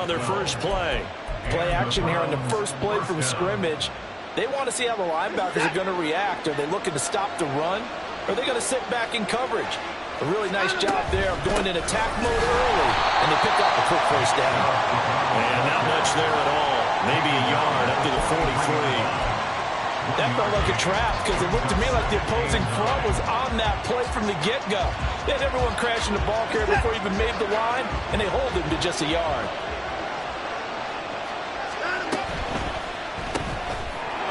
on their first play. Play action here on the first play from scrimmage. They want to see how the linebackers are going to react. Are they looking to stop the run? Or are they going to sit back in coverage? A really nice job there of going in attack mode early, and they pick up a quick first down. And not much there at all. Maybe a yard up to the 43. That felt like a trap because it looked to me like the opposing front was on that play from the get-go. They had everyone crashing the ball carrier before he even made the line, and they hold him to just a yard.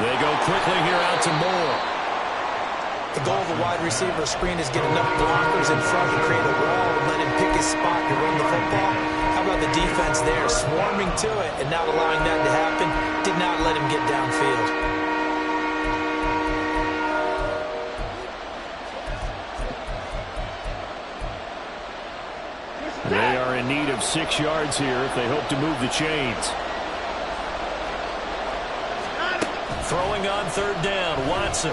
They go quickly here out to Moore. The goal of a wide receiver screen is get enough blockers in front to create a wall and let him pick his spot to run the football. How about the defense there, swarming to it and not allowing that to happen? Did not let him get downfield. They are in need of 6 yards here if they hope to move the chains. Throwing on third down, Watson.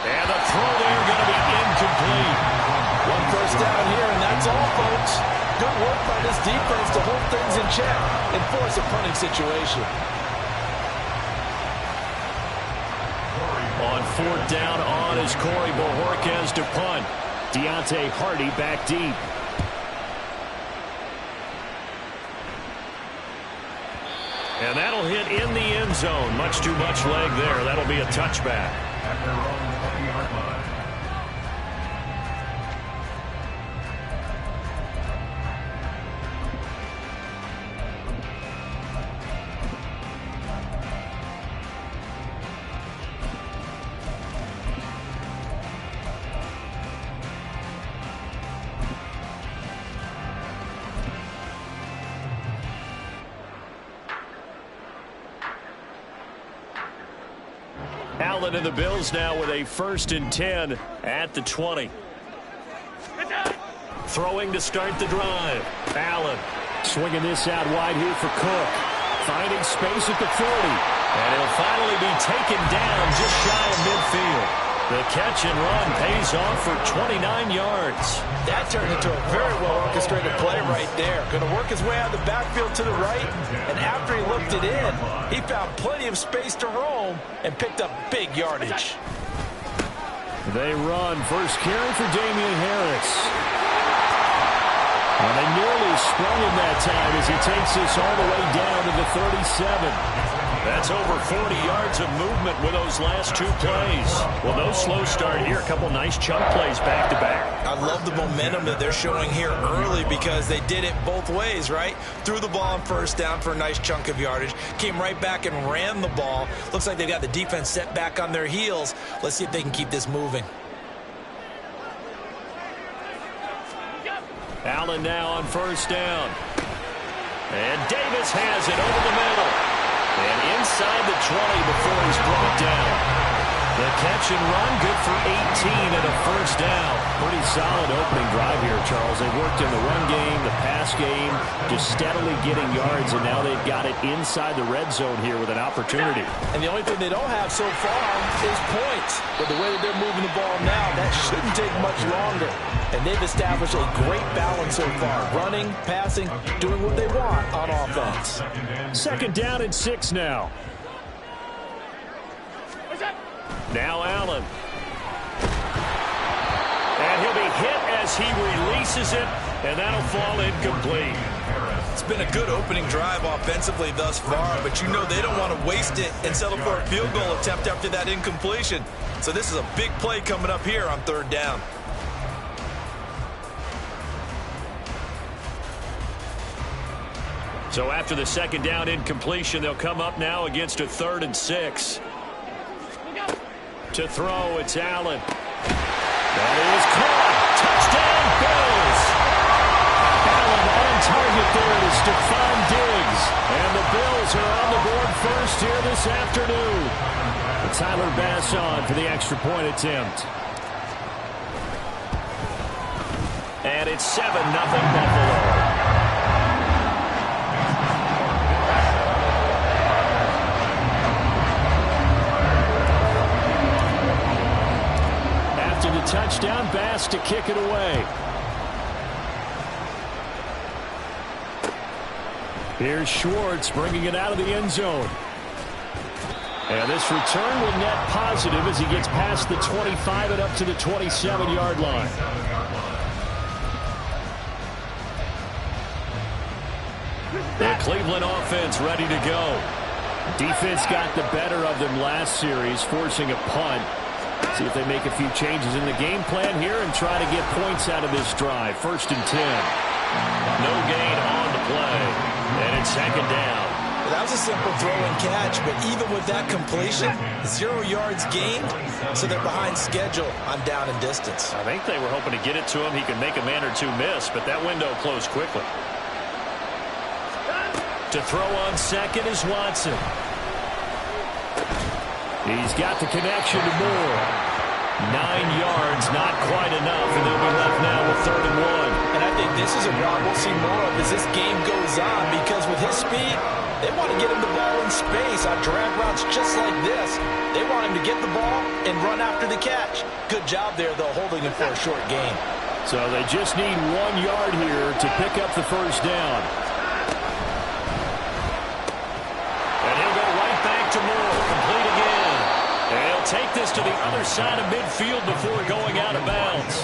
And the throw there going to be incomplete. One first down here, and that's all, folks. Good work by this defense to hold things in check and force a punting situation. On fourth down, on is Corey Bojorquez to punt. Deontay Hardy back deep. And that'll hit in the end zone. Much too much leg there. That'll be a touchback. Allen and the Bills now with a 1st and 10 at the 20. Throwing to start the drive. Allen swinging this out wide here for Cook. Finding space at the 40. And he'll finally be taken down just shy of midfield. The catch and run pays off for 29 yards. That turned into a very well-orchestrated play right there. Going to work his way out of the backfield to the right, and after he looked it in, he found plenty of space to roam and picked up big yardage. They run. First carry for Damian Harris. And they nearly sprung him that time as he takes this all the way down to the 37. That's over 40 yards of movement with those last 2 plays. Well, no slow start here. A couple nice chunk plays back-to-back. I love the momentum that they're showing here early because they did it both ways, right? Threw the ball on first down for a nice chunk of yardage. Came right back and ran the ball. Looks like they've got the defense set back on their heels. Let's see if they can keep this moving. Allen now on first down. And Davis has it over the middle. And inside the 20 before he's brought down. The catch and run, good for 18 and a first down. Pretty solid opening drive here, Charles. They worked in the run game, the pass game, just steadily getting yards, and now they've got it inside the red zone here with an opportunity. And the only thing they don't have so far is points. But the way that they're moving the ball now, that shouldn't take much longer. And they've established a great balance so far. Running, passing, doing what they want on offense. 2nd down and 6 now. Now Allen. And he'll be hit as he releases it, and that'll fall incomplete. It's been a good opening drive offensively thus far, but you know they don't want to waste it and settle for a field goal attempt after that incompletion. So this is a big play coming up here on 3rd down. So after the 2nd down incompletion, they'll come up now against a 3rd and 6. To throw, it's Allen. That is caught. Touchdown, Bills. Allen on target there to Stephon Diggs. And the Bills are on the board first here this afternoon. Tyler Bass on for the extra point attempt. And it's 7-0 Buffalo. Touchdown, Bass to kick it away. Here's Schwartz bringing it out of the end zone. And this return will net positive as he gets past the 25 and up to the 27-yard line. The Cleveland offense ready to go. Defense got the better of them last series, forcing a punt. See if they make a few changes in the game plan here and try to get points out of this drive. 1st and 10. No gain on the play. And it's 2nd down. Well, that was a simple throw and catch, but even with that completion, 0 yards gained, so they're behind schedule on down and distance. I think they were hoping to get it to him. He could make a man or two miss, but that window closed quickly. To throw on 2nd is Watson. He's got the connection to Moore. 9 yards, not quite enough, and they'll be left now with 3rd and 1. And I think this is a route we'll see more of as this game goes on, because with his speed, they want to get him the ball in space on drag routes just like this. They want him to get the ball and run after the catch. Good job there, though, holding him for a short gain. So they just need 1 yard here to pick up the 1st down. And he'll go right back to Moore, complete again. And he'll take this to the other side of midfield before going out of bounds.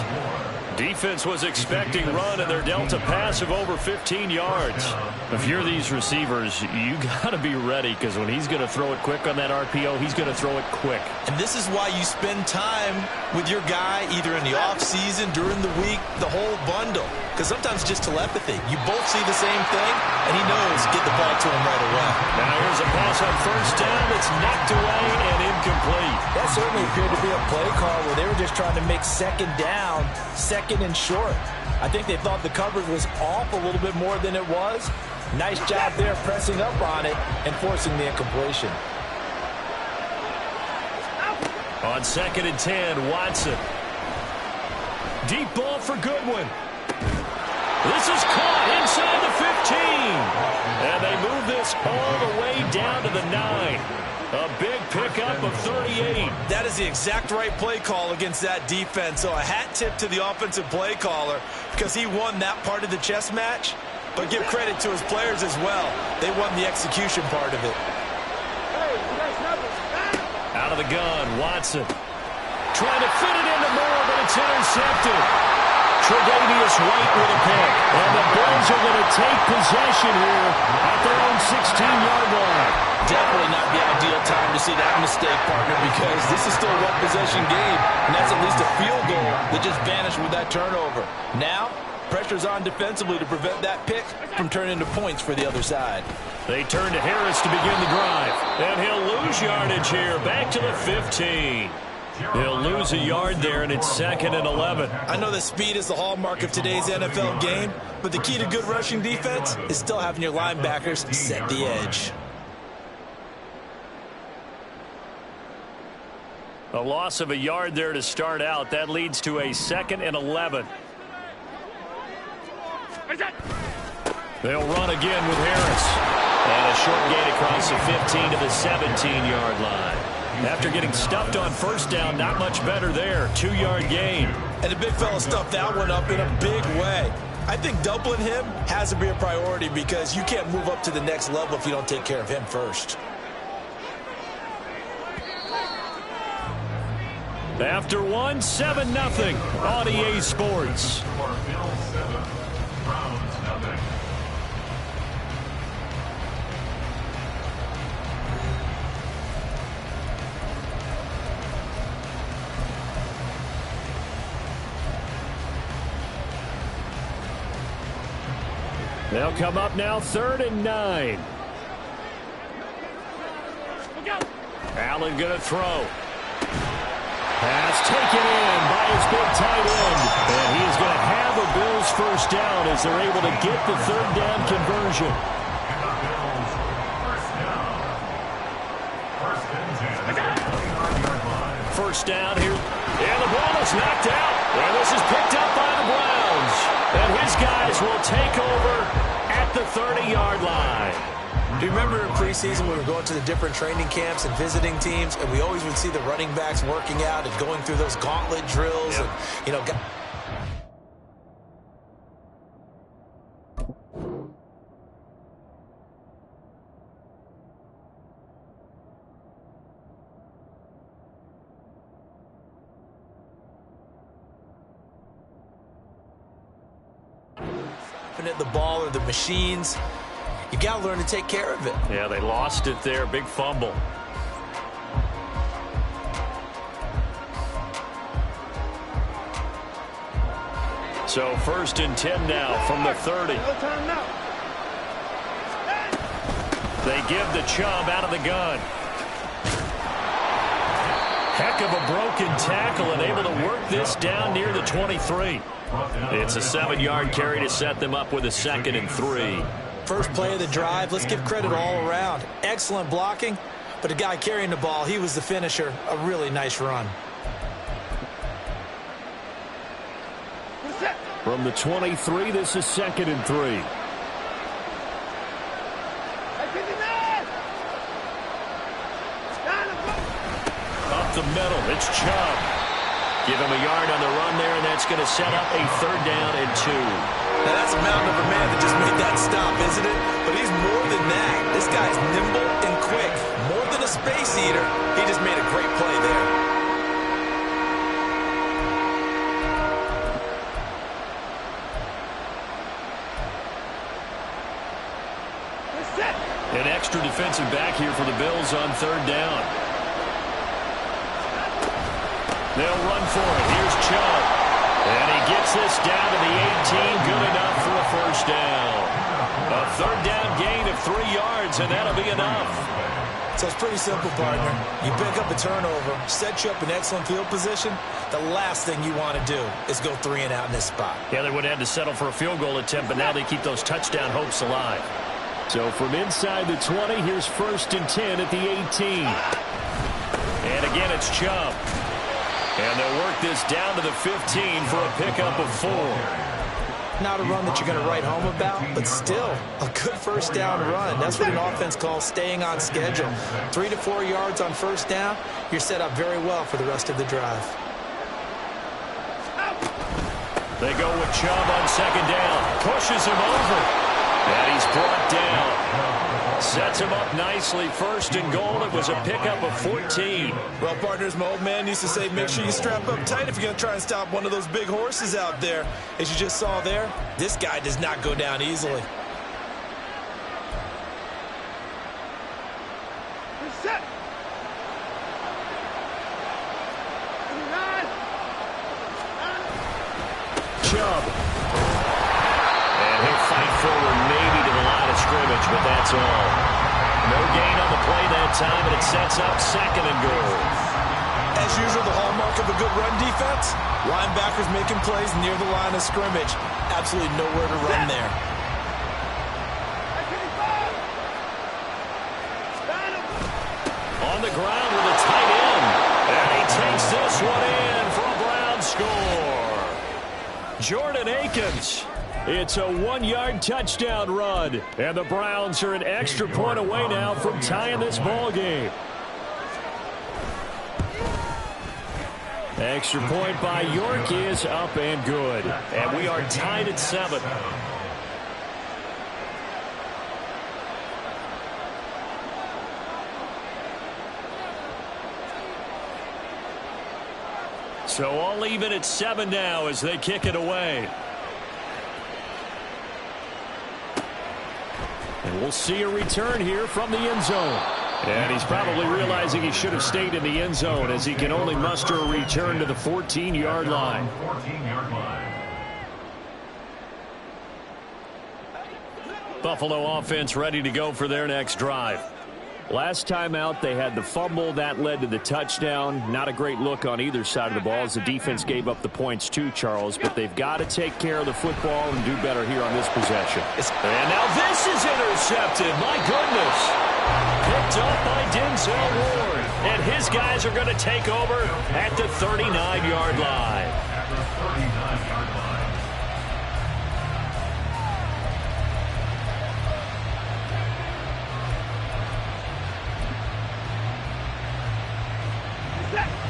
Defense was expecting run, and they're dealt a pass of over 15 yards. If you're these receivers, you got to be ready, because when he's going to throw it quick on that RPO, he's going to throw it quick. And this is why you spend time with your guy either in the offseason, during the week, the whole bundle. Because sometimes just telepathy. You both see the same thing, and he knows get the ball to him right away. Now here's a pass on 1st down that's knocked away and incomplete. That certainly appeared to be a play call where they were just trying to make 2nd down, 2nd and short. I think they thought the coverage was off a little bit more than it was. Nice job there pressing up on it and forcing the incompletion. On 2nd and 10, Watson. Deep ball for Goodwin. This is caught inside the 15. And they move this all the way down to the 9. A big pickup of 38. That is the exact right play call against that defense. So a hat tip to the offensive play caller, because he won that part of the chess match. But give credit to his players as well. They won the execution part of it. Out of the gun, Watson. Trying to fit it into Moore, but it's intercepted. Tre'Davious White with a pick. And the Bills are going to take possession here at their own 16-yard line. Definitely not the ideal time to see that mistake, partner, because this is still a one-possession game, and that's at least a field goal that just vanished with that turnover. Now, pressure's on defensively to prevent that pick from turning into points for the other side. They turn to Harris to begin the drive. And he'll lose yardage here, back to the 15. He'll lose a yard there, and it's 2nd and 11. I know that speed is the hallmark of today's NFL game, but the key to good rushing defense is still having your linebackers set the edge. A loss of a yard there to start out. That leads to a 2nd and 11. They'll run again with Harris. And a short gain across the 15 to the 17-yard line. After getting stuffed on 1st down, not much better there. 2-yard gain. And the big fella stuffed that one up in a big way. I think doubling him has to be a priority, because you can't move up to the next level if you don't take care of him first. After 1, 7-0 on EA Sports. They'll come up now, 3rd and 9. Allen going to throw. Pass taken in by his big tight end. And he is going to have a Bills 1st down as they're able to get the 3rd down conversion. First down here. And the ball is knocked out. And this is picked up by the Browns. And his guys will take over at the 30-yard line. Do you remember in preseason when we were going to the different training camps and visiting teams, and we always would see the running backs working out and going through those gauntlet drills? Yep. And, you know, dropping it, the ball, or the machines. You got to learn to take care of it. Yeah, they lost it there. Big fumble. So 1st and 10 now from the 30. They give the Chubb out of the gun. Heck of a broken tackle and able to work this down near the 23. It's a 7-yard carry to set them up with a 2nd and 3. First play of the drive, let's give credit all around. Excellent blocking, but the guy carrying the ball, he was the finisher. A really nice run. From the 23, this is 2nd and 3. Up the middle, it's Chubb. Give him a yard on the run there, and that's going to set up a 3rd down and 2. Now that's a mountain of a man that just made that stop, isn't it? But he's more than that. This guy's nimble and quick. More than a space eater, he just made a great play there. An extra defensive back here for the Bills on 3rd down. They'll run for it. Here's Chubb. And he gets this down to the 18. Good enough for a 1st down. A 3rd down gain of 3 yards, and that'll be enough. So it's pretty simple, partner. You pick up a turnover, set you up in excellent field position. The last thing you want to do is go 3 and out in this spot. Yeah, they would have had to settle for a field goal attempt, but now they keep those touchdown hopes alive. So from inside the 20, here's 1st and 10 at the 18. And again, it's Chubb. And they'll work this down to the 15 for a pickup of 4. Not a run that you're going to write home about, but still a good 1st down run. That's what an offense calls staying on schedule. 3 to 4 yards on 1st down, you're set up very well for the rest of the drive. They go with Chubb on 2nd down. Pushes him over. And he's brought down. Sets him up nicely. 1st and goal. It was a pickup of 14. Well, partners, my old man used to say, make sure you strap up tight if you're going to try and stop one of those big horses out there. As you just saw there, this guy does not go down easily. Chubb. And he'll fight forward maybe to the line of scrimmage, but that's all. No gain on the play that time, and it sets up 2nd and goal. As usual, the hallmark of a good run defense, linebackers making plays near the line of scrimmage. Absolutely nowhere to run there. On the ground with a tight end. And he takes this one in for a Brown score. Jordan Akins. It's a 1-yard touchdown run. And the Browns are an extra point away now from tying this ball game. Extra point by York is up and good. And we are tied at 7. So all even at 7 now as they kick it away. And we'll see a return here from the end zone. And he's probably realizing he should have stayed in the end zone as he can only muster a return to the 14-yard line. Buffalo offense ready to go for their next drive. Last time out, they had the fumble. That led to the touchdown. Not a great look on either side of the ball as the defense gave up the points too, Charles. But they've got to take care of the football and do better here on this possession. And now this is intercepted. My goodness. Picked up by Denzel Ward. And his guys are going to take over at the 39-yard line.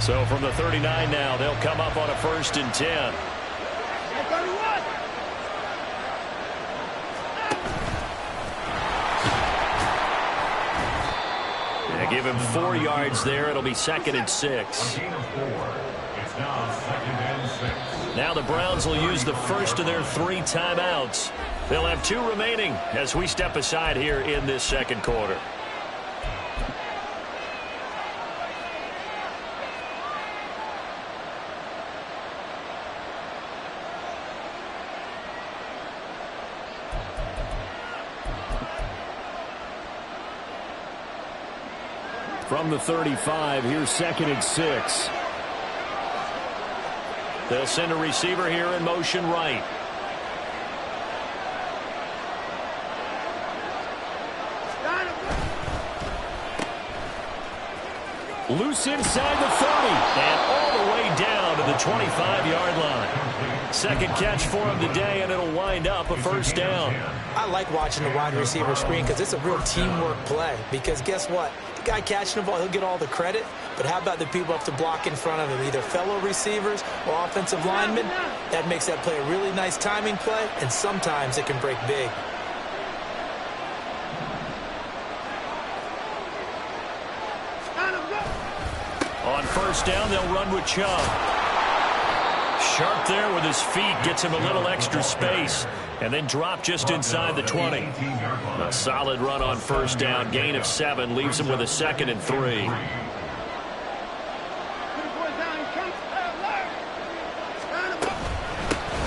So from the 39 now, they'll come up on a 1st and 10. They give him 4 yards there. It'll be 2nd and 6. Now the Browns will use the first of their 3 timeouts. They'll have 2 remaining as we step aside here in this second quarter. From the 35, here's 2nd and 6. They'll send a receiver here in motion right. Loose inside the 30 and all the way down to the 25-yard line. Second catch for him today, and it'll wind up a first down. I like watching the wide receiver screen because it's a real teamwork play. Because guess what? The guy catching the ball, he'll get all the credit. But how about the people have to block in front of him, either fellow receivers or offensive linemen? That makes that play a really nice timing play, and sometimes it can break big. On first down, they'll run with Chubb. Sharp there with his feet, gets him a little extra space, and then drop just inside the 20. A solid run on first down, gain of 7, leaves him with a 2nd and 3.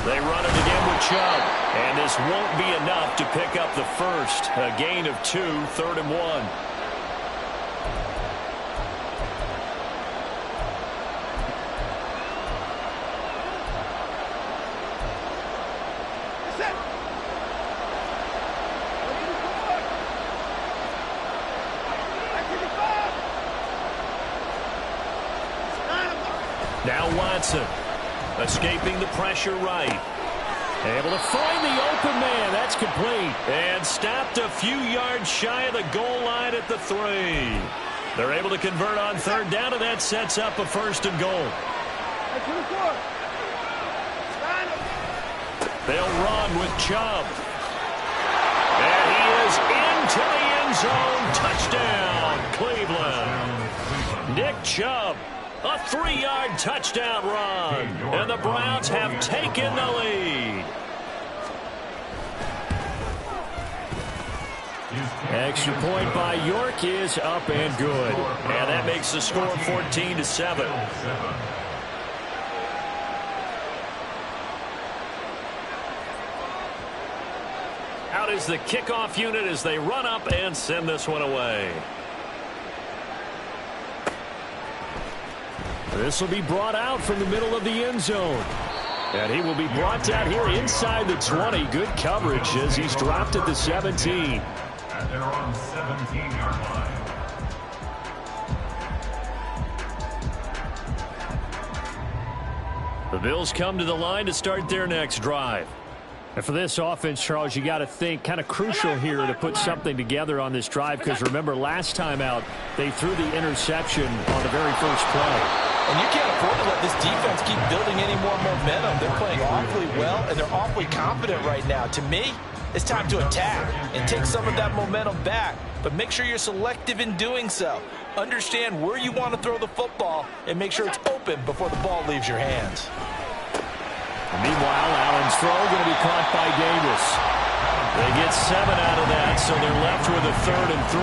They run it again with Chubb, and this won't be enough to pick up the first. A gain of 2, 3rd and 1. Now Watson, escaping the pressure right. Able to find the open man. That's complete. And stopped a few yards shy of the goal line at the 3. They're able to convert on 3rd down, and that sets up a 1st and goal. They'll run with Chubb. And he is into the end zone. Touchdown, Cleveland. Nick Chubb. A 3-yard touchdown run, and the Browns have taken the lead. Extra point by York is up and good, and that makes the score 14-7. Out is the kickoff unit as they run up and send this one away. This will be brought out from the middle of the end zone. And he will be brought out here inside the 20. Good coverage as he's dropped at the 17. And they're on 17-yard line. The Bills come to the line to start their next drive. And for this offense, Charles, you got to think kind of crucial here to put something together on this drive, because remember last time out they threw the interception on the very first play. And you can't afford to let this defense keep building any more momentum. They're playing awfully well, and they're awfully confident right now. To me, it's time to attack and take some of that momentum back. But make sure you're selective in doing so. Understand where you want to throw the football and make sure it's open before the ball leaves your hands. Meanwhile, Allen's throw going to be caught by Davis. They get 7 out of that, so they're left with a 3rd and 3.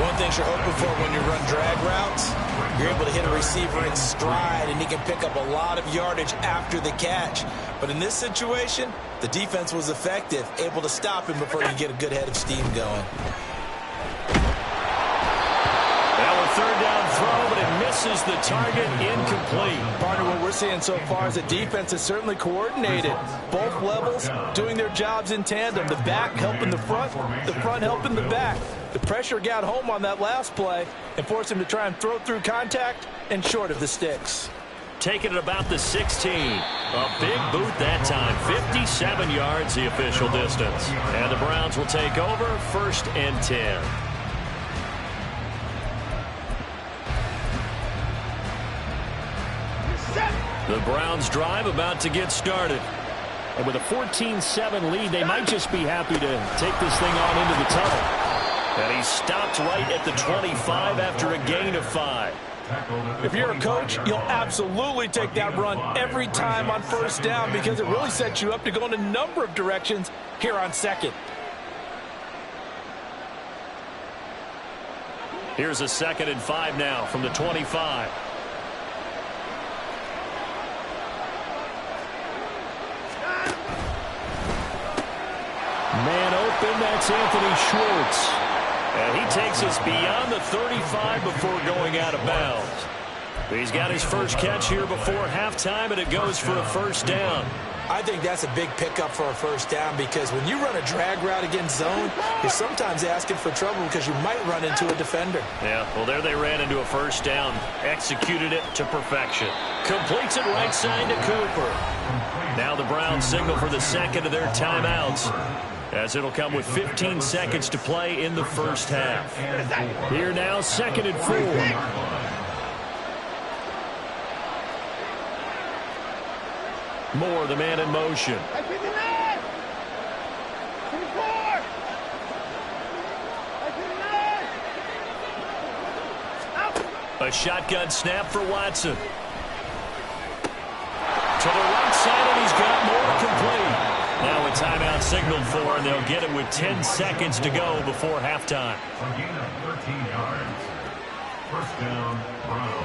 One thing you're hoping for when you run drag routes, you're able to hit a receiver in stride, and he can pick up a lot of yardage after the catch. But in this situation, the defense was effective, able to stop him before you get a good head of steam going. Now a 3rd down throw, but it misses the target, incomplete. Partner, what we're seeing so far is the defense is certainly coordinated. Both levels doing their jobs in tandem. The back helping the front helping the back. The pressure got home on that last play and forced him to try and throw through contact and short of the sticks. Taking it about the 16. A big boot that time. 57 yards the official distance. And the Browns will take over 1st and 10. The Browns drive about to get started. And with a 14-7 lead, they might just be happy to take this thing on into the tunnel. And he stopped right at the 25 after a gain of 5. If you're a coach, you'll absolutely take that run every time on first down because it really sets you up to go in a number of directions here on second. Here's a 2nd and 5 now from the 25. Man open, that's Anthony Schwartz. And he takes us beyond the 35 before going out of bounds. He's got his first catch here before halftime, and it goes for a first down. I think that's a big pickup for a first down because when you run a drag route against zone, you're sometimes asking for trouble because you might run into a defender. Yeah, well, there they ran into a first down. Executed it to perfection. Completes it right side to Cooper. Now the Browns signal for the second of their timeouts, as it'll come with 15 seconds to play in the first half. Here now, 2nd and 4. Moore, the man in motion. A shotgun snap for Watson. To the right side, and he's got Moore complete. Now a timeout signaled for, and they'll get it with 10 seconds to go before halftime. A gain of 13 yards. First down, Browns.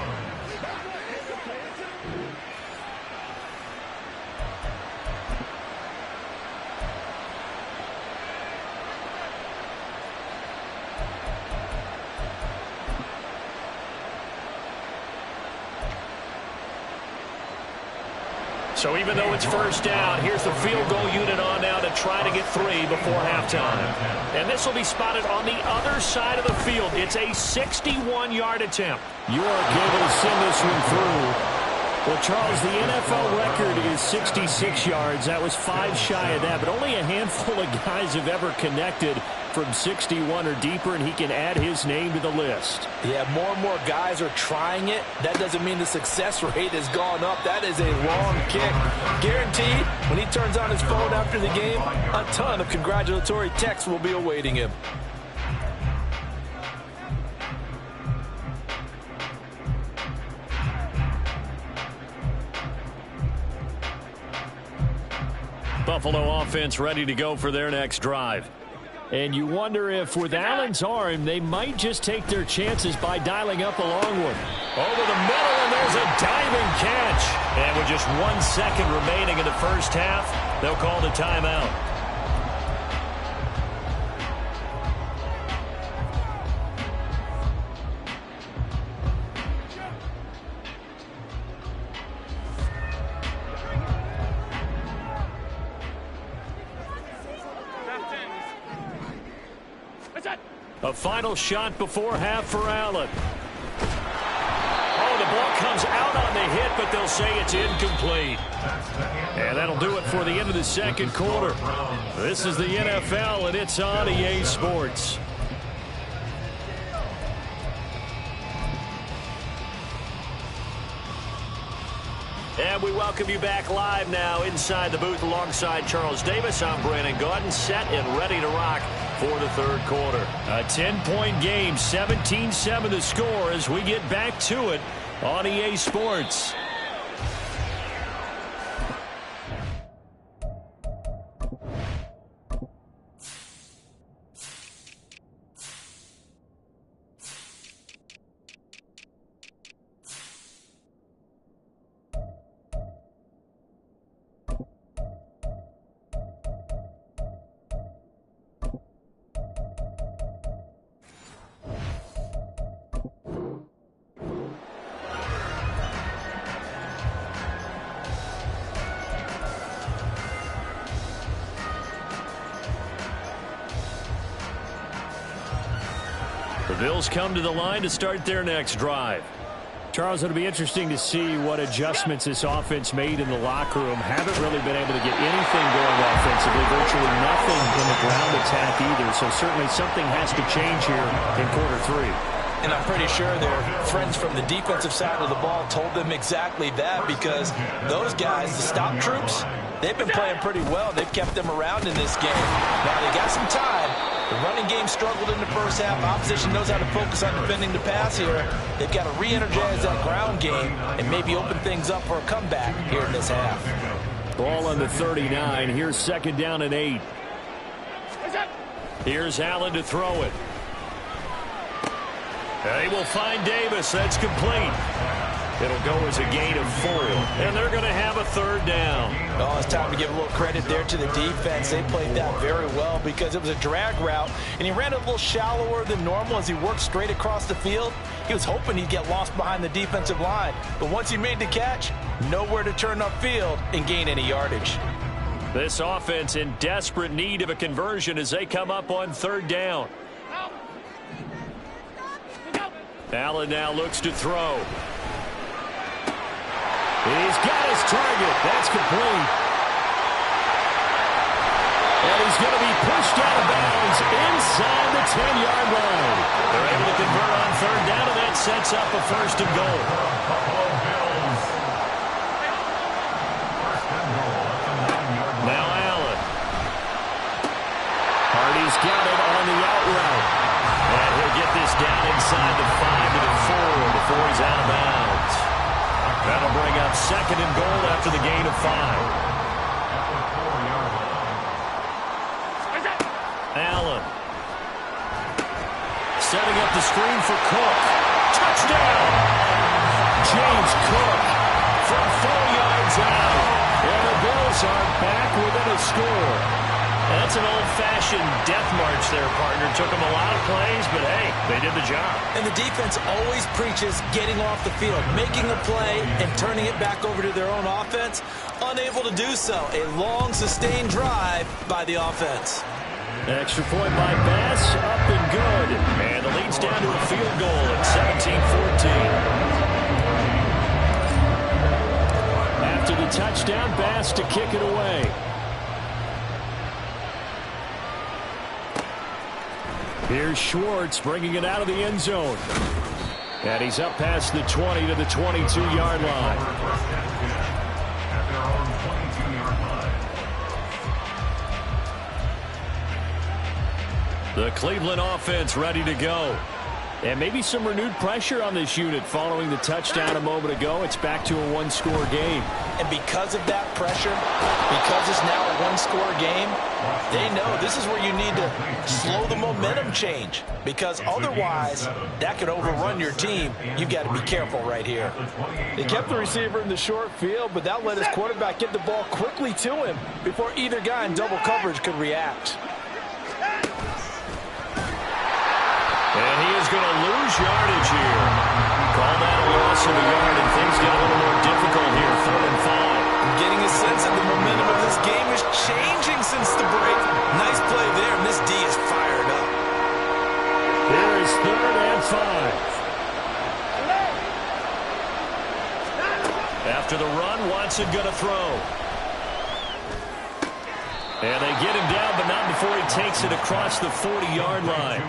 So even though it's first down, here's the field goal unit on now to try to get 3 before halftime. And this will be spotted on the other side of the field. It's a 61-yard attempt. York able to send this one through. Well, Charles, the NFL record is 66 yards. That was 5 shy of that, but only a handful of guys have ever connected from 61 or deeper, and he can add his name to the list. Yeah, more and more guys are trying it. That doesn't mean the success rate has gone up. That is a long kick. Guaranteed, when he turns on his phone after the game, a ton of congratulatory texts will be awaiting him. Buffalo offense ready to go for their next drive. And you wonder if, with Allen's arm, they might just take their chances by dialing up a long one. Over the middle, and there's a diving catch. And with just 1 second remaining in the first half, they'll call the timeout. A final shot before half for Allen. Oh, the ball comes out on the hit, but they'll say it's incomplete. And that'll do it for the end of the second quarter. This is the NFL, and it's on EA Sports. And we welcome you back live now inside the booth alongside Charles Davis. I'm Brandon Gaudin, set and ready to rock for the third quarter. A 10-point game, 17-7 the score as we get back to it on EA Sports. The Bills come to the line to start their next drive. Charles, it'll be interesting to see what adjustments this offense made in the locker room. Haven't really been able to get anything going offensively, virtually nothing in the ground attack either. So certainly something has to change here in quarter 3. And I'm pretty sure their friends from the defensive side of the ball told them exactly that, because those guys, the stop troops, they've been playing pretty well. They've kept them around in this game. Now they got some time, The running game struggled in the first half. Opposition knows how to focus on defending the pass here. They've got to re-energize that ground game and maybe open things up for a comeback here in this half. Ball on the 39. Here's second down and 8. Here's Allen to throw it. They will find Davis. That's complete. It'll go as a gain of 4. And they're going to have a third down. Oh, it's time to give a little credit there to the defense. They played that very well because it was a drag route, and he ran it a little shallower than normal as he worked straight across the field. He was hoping he'd get lost behind the defensive line. But once he made the catch, nowhere to turn upfield and gain any yardage. This offense in desperate need of a conversion as they come up on third down. Allen now looks to throw. He's got his target. That's complete. And he's going to be pushed out of bounds inside the 10-yard line. They're able to convert on third down, and that sets up a first and goal. Now Allen. Hardy's got it on the out route. And he'll get this down inside the 5 to the 4 before he's out of bounds. That'll bring up second and goal after the gain of 5. Allen. Setting up the screen for Cook. Touchdown! James Cook from 4 yards out. And the Bills are back within a score. That's an old-fashioned death march there, partner. Took them a lot of plays, but hey, they did the job. And the defense always preaches getting off the field, making a play, and turning it back over to their own offense. Unable to do so. A long, sustained drive by the offense. Extra point by Bass, up and good. And the lead's down to a field goal at 17-14. After the touchdown, Bass to kick it away. Here's Schwartz bringing it out of the end zone. And he's up past the 20 to the 22-yard line. The Cleveland offense ready to go. And maybe some renewed pressure on this unit following the touchdown a moment ago. It's back to a one-score game. And because of that pressure, because it's now a one-score game, they know this is where you need to slow the momentum change. Because otherwise, that could overrun your team. You've got to be careful right here. They kept the receiver in the short field, but that let his quarterback get the ball quickly to him before either guy in double coverage could react. And he is going to lose yardage here. Call that a loss of a yard, and things get a little more difficult here, 4th and 5. I'm getting a sense that the momentum of this game is changing since the break. Nice play there, and this D is fired up. Here is 3rd and 5. After the run, Watson going to throw. And they get him down, but not before he takes it across the 40-yard line.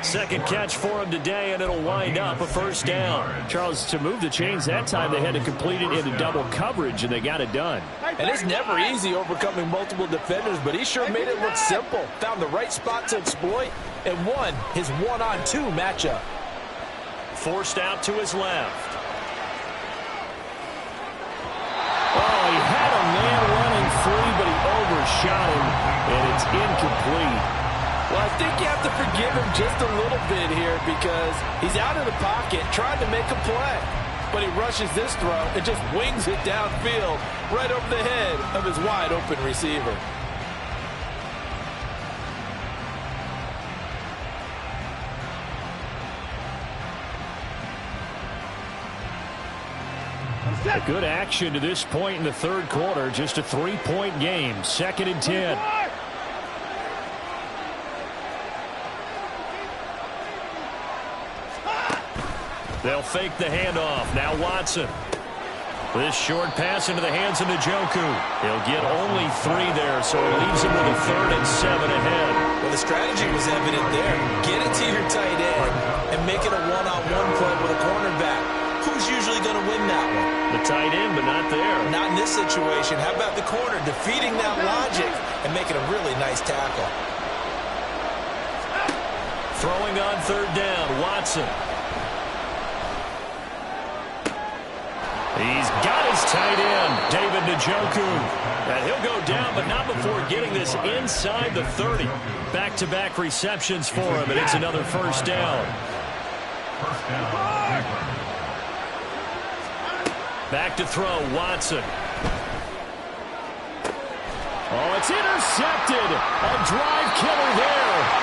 Second catch for him today, and it'll wind up a first down. Charles, to move the chains that time, they had to complete it into double coverage, and they got it done. And it's never easy overcoming multiple defenders, but he sure made it look simple. Found the right spot to exploit and won his one-on-two matchup. Forced out to his left. Oh, he had a man running free, but he overshot him, and it's incomplete. Well, I think you have to forgive him just a little bit here because he's out of the pocket trying to make a play. But he rushes this throw and just wings it downfield right over the head of his wide-open receiver. A good action to this point in the third quarter. Just a 3-point game. 2nd and 10. They'll fake the handoff. Now Watson. This short pass into the hands of Njoku. He'll get only 3 there, so it leaves him with a 3rd and 7 ahead. Well, the strategy was evident there. Get it to your tight end and make it a one-on-one play with a cornerback. Who's usually going to win that one? The tight end, but not there. Not in this situation. How about the corner defeating that logic and making a really nice tackle? Throwing on third down, Watson. He's got his tight end, David Njoku. And he'll go down, but not before getting this inside the 30. Back-to-back receptions for him, and it's another first down. Back to throw, Watson. Oh, it's intercepted. A drive killer there.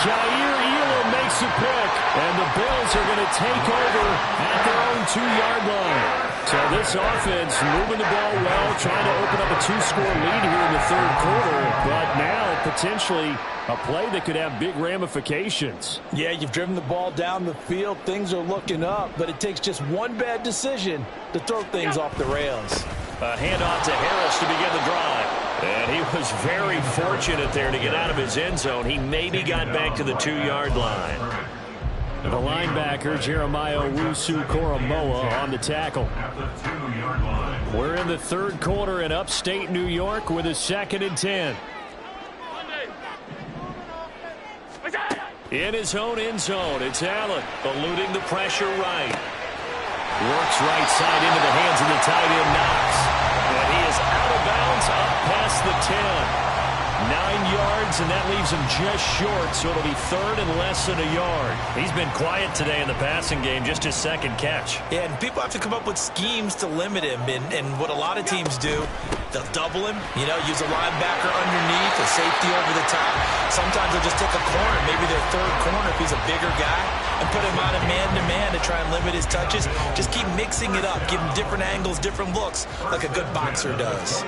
Jair Elam makes a pick, and the Bills are going to take over at their own 2-yard line. So this offense moving the ball well, trying to open up a 2-score lead here in the third quarter, but now potentially a play that could have big ramifications. Yeah, you've driven the ball down the field. Things are looking up, but it takes just one bad decision to throw things off the rails. A handoff to Harris to begin the drive. And he was very fortunate there to get out of his end zone. He maybe got back to the 2-yard line. The linebacker, Jeremiah Owusu-Koramoah, on the tackle. We're in the third quarter in upstate New York with a 2nd and 10. In his own end zone, it's Allen eluding the pressure right. Works right side into the hands of the tight end, Knox. And he is out of bounds up past the 10. 9 yards, and that leaves him just short, so it'll be 3rd and less than a yard. He's been quiet today in the passing game, just his 2nd catch. Yeah, and people have to come up with schemes to limit him, and what a lot of teams do, they'll double him, use a linebacker underneath, a safety over the top. Sometimes they'll just take a corner, maybe their 3rd corner if he's a bigger guy, and put him on a man-to-man to try and limit his touches. Just keep mixing it up, give him different angles, different looks, like a good boxer does.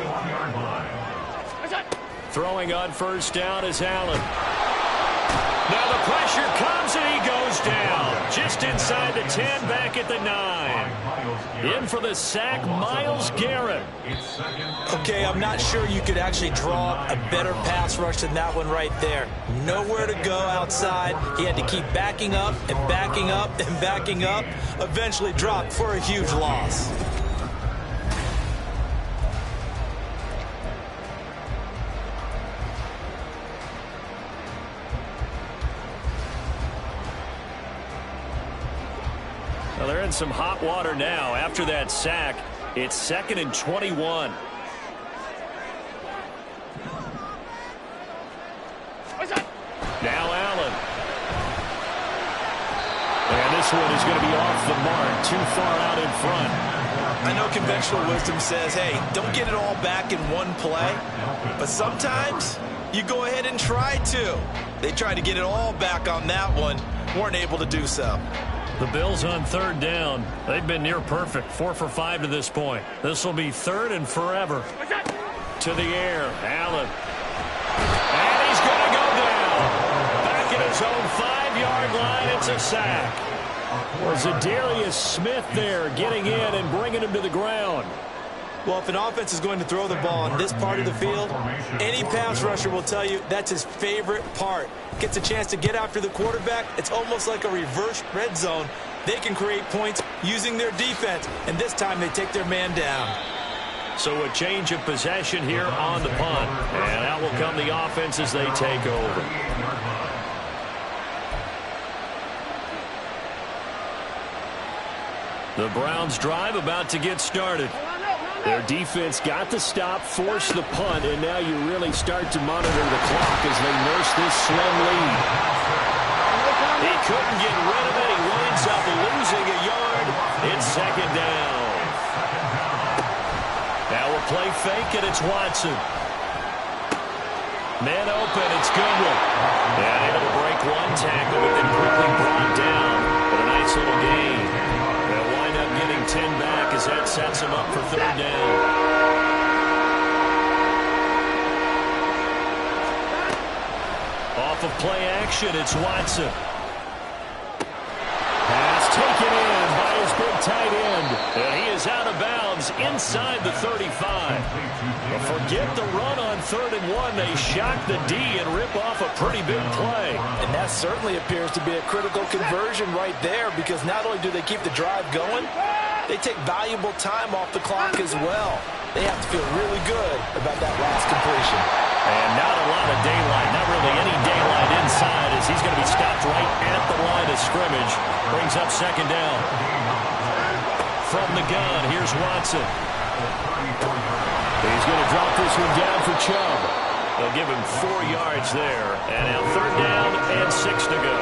Throwing on first down is Allen. Now the pressure comes and he goes down. Just inside the 10, back at the 9. In for the sack, Myles Garrett. Okay, I'm not sure you could actually draw a better pass rush than that one right there. Nowhere to go outside. He had to keep backing up and backing up and backing up. Eventually dropped for a huge loss. Well, they're in some hot water now. After that sack, it's 2nd and 21. Now Allen. And this one is going to be off the mark, too far out in front. I know conventional wisdom says, hey, don't get it all back in one play. But sometimes you go ahead and try to. They tried to get it all back on that one. Weren't able to do so. The Bills on 3rd down. They've been near perfect. 4 for 5 to this point. This will be 3rd and forever. To the air. Allen. And he's going to go down. Back at his own 5-yard line. It's a sack. Was Zadarius Smith there getting in and bringing him to the ground. Well, if an offense is going to throw the ball on this part of the field, any pass rusher will tell you that's his favorite part. Gets a chance to get after the quarterback. It's almost like a reverse red zone. They can create points using their defense, and this time they take their man down. So a change of possession here on the punt, and out will come the offense as they take over. The Browns drive about to get started. Their defense got the stop, forced the punt, and now you really start to monitor the clock as they nurse this slim lead. He couldn't get rid of it. He winds up losing a yard. It's 2nd down. Now a play fake, and it's Watson. Man open, it's Goodwin. And able to break one tackle, but then quickly brought down. But a nice little gain. They'll wind up getting 10 back as that sets him up for 3rd down. Off of play action, it's Watson. Pass taken in by his big tight end. And he is out of bounds inside the 35. But forget the run on 3rd and 1. They shock the D and rip off a pretty big play. And that certainly appears to be a critical conversion right there, because not only do they keep the drive going, they take valuable time off the clock as well. They have to feel really good about that last completion. And not a lot of daylight, not really any daylight inside, as he's going to be stopped right scrimmage. Brings up second down. From the gun, here's Watson. He's going to drop this one down for Chubb. They'll give him 4 yards there. And now third down and 6 to go.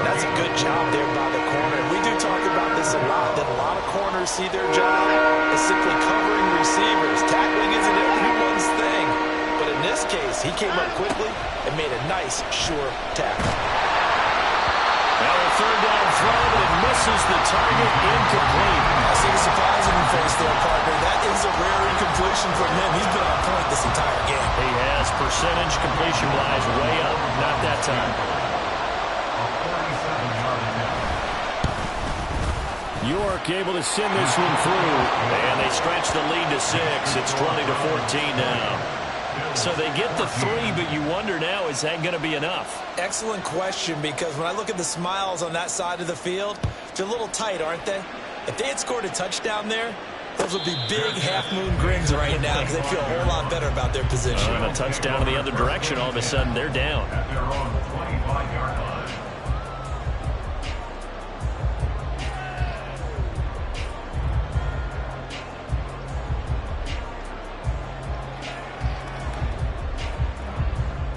That's a good job there by the corner. We do talk about this a lot, that a lot of corners see their job as simply covering receivers. Tackling isn't everyone's thing. But in this case, he came up quickly and made a nice, sure tackle. Now a third down throw, but it misses the target, incomplete. I see the surprise in your face there, partner. That is a rare incompletion from him. He's been on point this entire game. He has percentage completion-wise way up. Not that time. York able to send this one through. And they stretch the lead to 6. It's 20-14 now. So they get the 3, but you wonder now, is that going to be enough? Excellent question, because when I look at the smiles on that side of the field, they're a little tight, aren't they? If they had scored a touchdown there, those would be big half-moon grins right now because they feel a whole lot better about their position. And a touchdown in the other direction, all of a sudden they're down.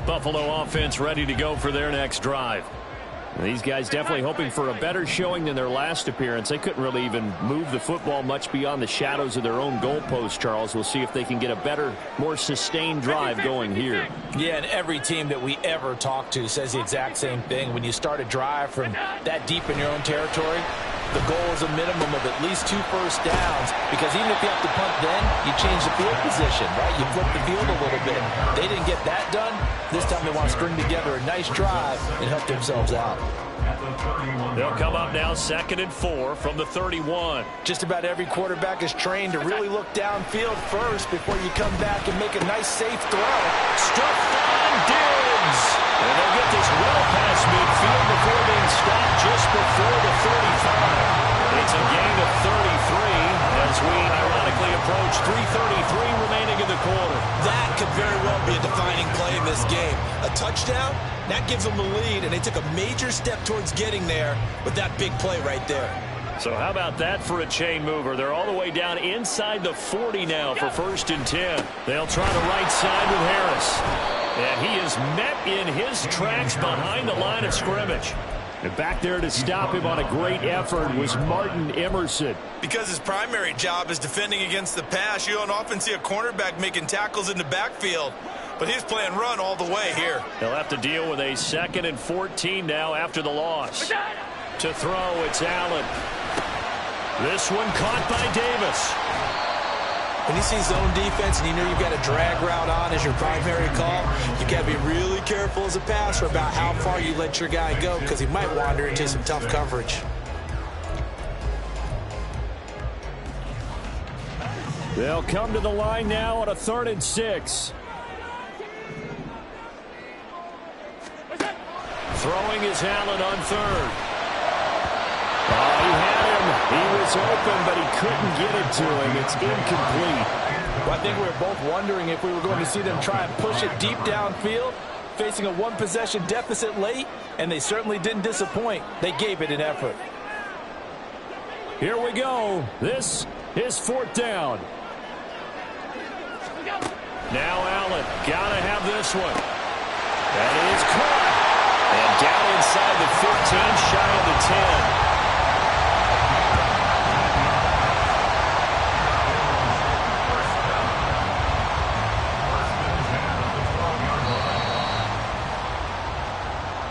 Buffalo offense ready to go for their next drive. These guys definitely hoping for a better showing than their last appearance. They couldn't really even move the football much beyond the shadows of their own goalpost, Charles. We'll see if they can get a better, more sustained drive going here. Yeah, and every team that we ever talk to says the exact same thing. When you start a drive from that deep in your own territory, the goal is a minimum of at least 2 first downs, because even if you have to punt then, you change the field position, right? You flip the field a little bit. They didn't get that done. This time they want to string together a nice drive and help themselves out. They'll come up now 2nd and 4 from the 31. Just about every quarterback is trained to really look downfield first before you come back and make a nice, safe throw. Stephon Diggs. And they'll get this well past midfield before being stopped just before the 35. It's a gain of 33 as we ironically approach 3:33 remaining in the quarter. That could very well be a defining play in this game. A touchdown, that gives them the lead, and they took a major step towards getting there with that big play right there. So how about that for a chain mover? They're all the way down inside the 40 now for 1st and 10. They'll try the right side with Harris. And he is met in his tracks behind the line of scrimmage. And back there to stop him on a great effort was Martin Emerson. Because his primary job is defending against the pass, you don't often see a cornerback making tackles in the backfield. But he's playing run all the way here. They'll have to deal with a 2nd and 14 now after the loss. To throw, it's Allen. This one caught by Davis. When you see zone defense and you know you've got a drag route on as your primary call, you got to be really careful as a passer about how far you let your guy go, because he might wander into some tough coverage. They'll come to the line now on a 3rd and 6. Throwing is Allen on 3rd. Oh, he had him. He was open, but he couldn't get it to him. It's incomplete. Well, I think we were both wondering if we were going to see them try and push it deep downfield, facing a 1-possession deficit late, and they certainly didn't disappoint. They gave it an effort. Here we go. This is 4th down. Now Allen, gotta have this one. That is caught. And down inside the 15, shy of the 10.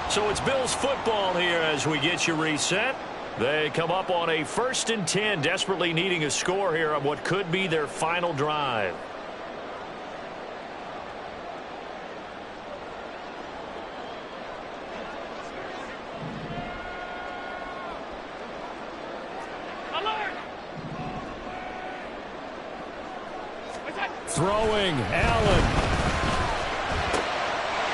So it's Bills football here as we get you reset. They come up on a 1st and 10, desperately needing a score here on what could be their final drive. Throwing, Allen.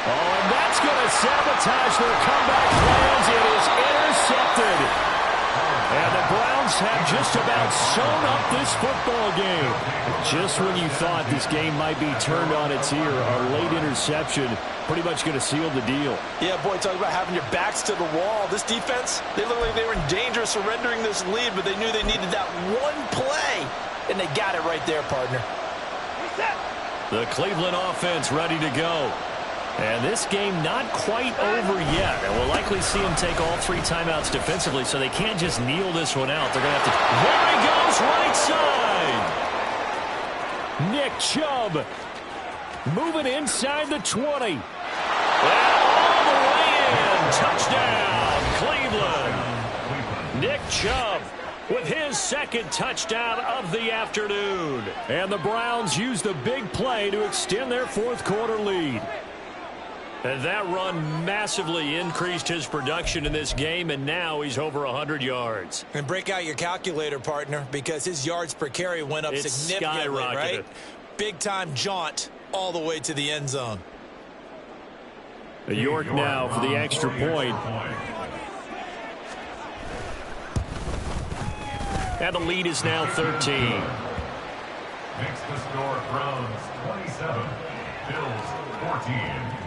Oh, and that's going to sabotage their comeback plans. It is intercepted. And the Browns have just about sewn up this football game. Just when you thought this game might be turned on its ear, a late interception pretty much going to seal the deal. Yeah, boy, talk about having your backs to the wall. This defense, they looked like they were in danger of surrendering this lead, but they knew they needed that one play, and they got it right there, partner. The Cleveland offense ready to go. And this game not quite over yet. And we'll likely see them take all 3 timeouts defensively, so they can't just kneel this one out. They're going to have to... There he goes, right side! Nick Chubb moving inside the 20. And all the way in. Touchdown, Cleveland. Nick Chubb with his second touchdown of the afternoon. And the Browns use the big play to extend their fourth quarter lead. And that run massively increased his production in this game, and now he's over 100 yards. And break out your calculator, partner, because his yards per carry went up significantly, right? Big-time jaunt all the way to the end zone. York now for the extra point. And the lead is now 13. Makes the score Browns 27, Bills 14.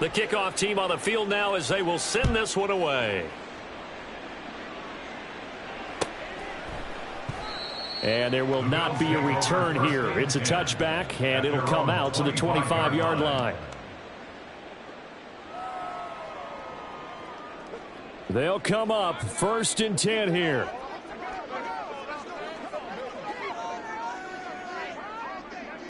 The kickoff team on the field now as they will send this one away. And there will not be a return here. It's a touchback, and it'll come out to the 25-yard line. They'll come up 1st and 10 here.